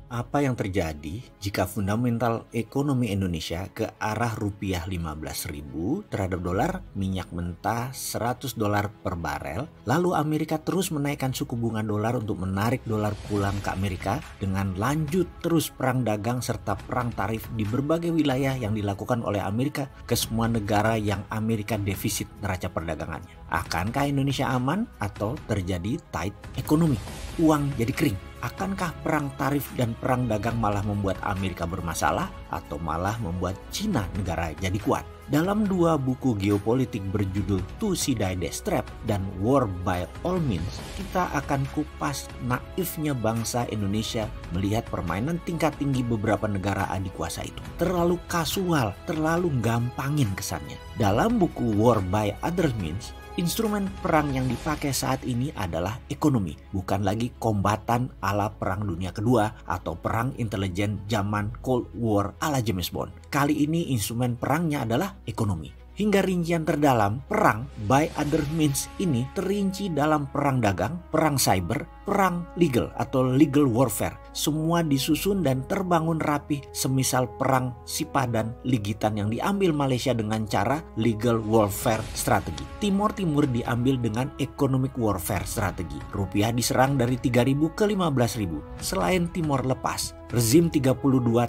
Apa yang terjadi jika fundamental ekonomi Indonesia ke arah rupiah 15.000 terhadap dolar, minyak mentah $100 per barel, lalu Amerika terus menaikkan suku bunga dolar untuk menarik dolar pulang ke Amerika dengan lanjut terus perang dagang serta perang tarif di berbagai wilayah yang dilakukan oleh Amerika ke semua negara yang Amerika defisit neraca perdagangannya. Akankah Indonesia aman atau terjadi tight ekonomi? Uang jadi kering. Akankah perang tarif dan perang dagang malah membuat Amerika bermasalah atau malah membuat Cina negara jadi kuat? Dalam dua buku geopolitik berjudul To See Die Trap dan War by All Means, kita akan kupas naifnya bangsa Indonesia melihat permainan tingkat tinggi beberapa negara adik kuasa itu. Terlalu kasual, terlalu gampangin kesannya. Dalam buku War by Other Means, instrumen perang yang dipakai saat ini adalah ekonomi, bukan lagi kombatan ala Perang Dunia Kedua atau perang intelijen zaman Cold War ala James Bond. Kali ini instrumen perangnya adalah ekonomi. Hingga rincian terdalam, perang by other means ini terinci dalam perang dagang, perang cyber, perang legal atau legal warfare. Semua disusun dan terbangun rapi semisal perang Sipadan Ligitan yang diambil Malaysia dengan cara legal warfare strategi. Timur Timur diambil dengan economic warfare strategi. Rupiah diserang dari 3.000 ke 15.000. Selain Timor lepas, rezim 32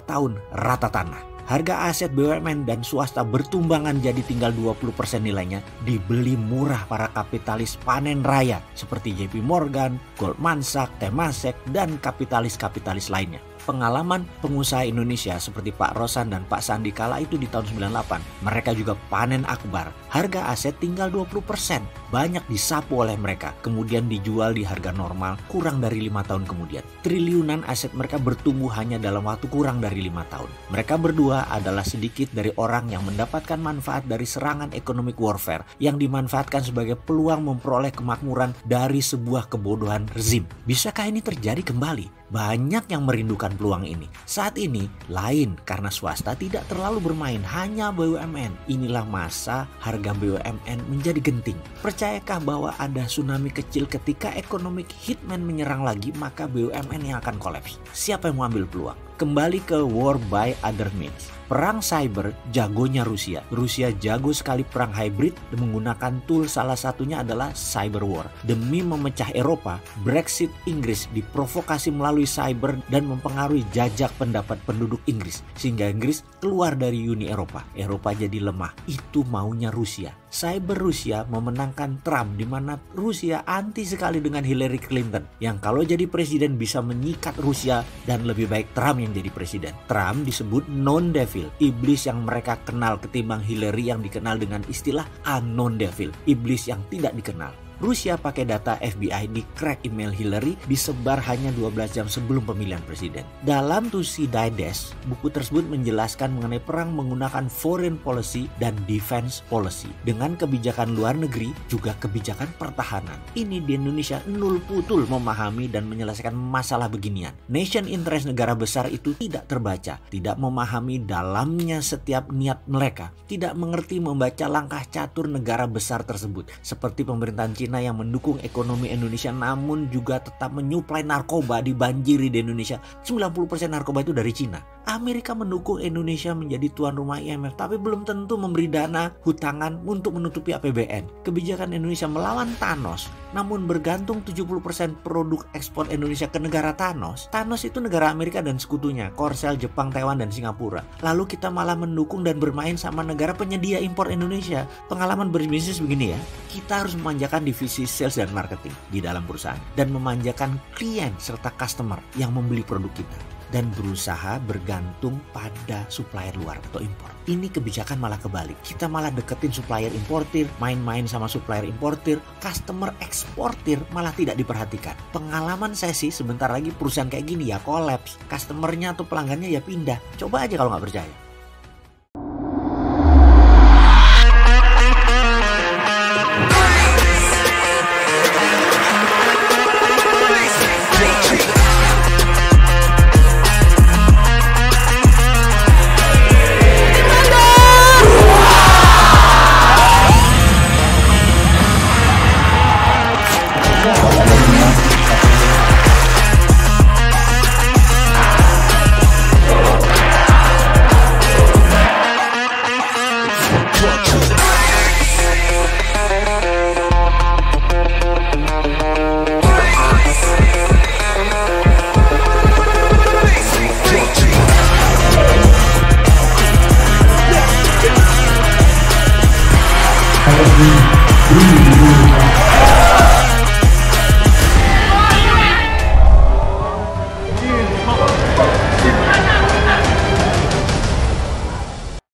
tahun rata tanah. Harga aset BUMN dan swasta bertumbangan jadi tinggal 20% nilainya, dibeli murah para kapitalis panen raya seperti JP Morgan, Goldman Sachs, Temasek, dan kapitalis-kapitalis lainnya. Pengalaman pengusaha Indonesia seperti Pak Rosan dan Pak Sandi kala itu di tahun 98, mereka juga panen akbar. Harga aset tinggal 20%, banyak disapu oleh mereka, kemudian dijual di harga normal kurang dari 5 tahun kemudian. Triliunan aset mereka bertumbuh hanya dalam waktu kurang dari 5 tahun. Mereka berdua adalah sedikit dari orang yang mendapatkan manfaat dari serangan economic warfare yang dimanfaatkan sebagai peluang memperoleh kemakmuran dari sebuah kebodohan rezim. Bisakah ini terjadi kembali? Banyak yang merindukan peluang ini. Saat ini lain karena swasta tidak terlalu bermain, hanya BUMN. Inilah masa harga BUMN menjadi genting. Percayakah bahwa ada tsunami kecil ketika economic hitman menyerang lagi, maka BUMN yang akan kolaps? Siapa yang mau ambil peluang? Kembali ke war by other means. Perang cyber jagonya Rusia. Rusia jago sekali perang hybrid dan menggunakan tool, salah satunya adalah cyber war. Demi memecah Eropa, Brexit Inggris diprovokasi melalui cyber dan mempengaruhi jajak pendapat penduduk Inggris. Sehingga Inggris keluar dari Uni Eropa. Eropa jadi lemah. Itu maunya Rusia. Cyber Rusia memenangkan Trump, di mana Rusia anti sekali dengan Hillary Clinton yang kalau jadi presiden bisa menyikat Rusia, dan lebih baik Trump yang jadi presiden. Trump disebut non-devil, iblis yang mereka kenal, ketimbang Hillary yang dikenal dengan istilah unknown devil, iblis yang tidak dikenal. Rusia pakai data FBI di crack email Hillary, disebar hanya 12 jam sebelum pemilihan presiden. Dalam To See Die Dash, buku tersebut menjelaskan mengenai perang menggunakan foreign policy dan defense policy. Dengan kebijakan luar negeri, juga kebijakan pertahanan. Ini di Indonesia nul putul memahami dan menyelesaikan masalah beginian. Nation interest negara besar itu tidak terbaca, tidak memahami dalamnya setiap niat mereka, tidak mengerti membaca langkah catur negara besar tersebut, seperti pemerintahan Cina yang mendukung ekonomi Indonesia namun juga tetap menyuplai narkoba, dibanjiri di Indonesia. 90% narkoba itu dari Cina. Amerika mendukung Indonesia menjadi tuan rumah IMF tapi belum tentu memberi dana hutangan untuk menutupi APBN. Kebijakan Indonesia melawan Thanos namun bergantung 70% produk ekspor Indonesia ke negara Thanos. Thanos itu negara Amerika dan sekutunya, Korsel, Jepang, Taiwan, dan Singapura. Lalu kita malah mendukung dan bermain sama negara penyedia impor Indonesia. Pengalaman berbisnis begini ya, kita harus memanjakan divisi sales dan marketing di dalam perusahaan dan memanjakan klien serta customer yang membeli produk kita, dan berusaha bergantung pada supplier luar atau impor. Ini kebijakan malah kebalik. Kita malah deketin supplier importir, main-main sama supplier importir, customer eksportir malah tidak diperhatikan. Pengalaman saya sih sebentar lagi perusahaan kayak gini ya kolaps, customernya atau pelanggannya ya pindah. Coba aja kalau nggak percaya.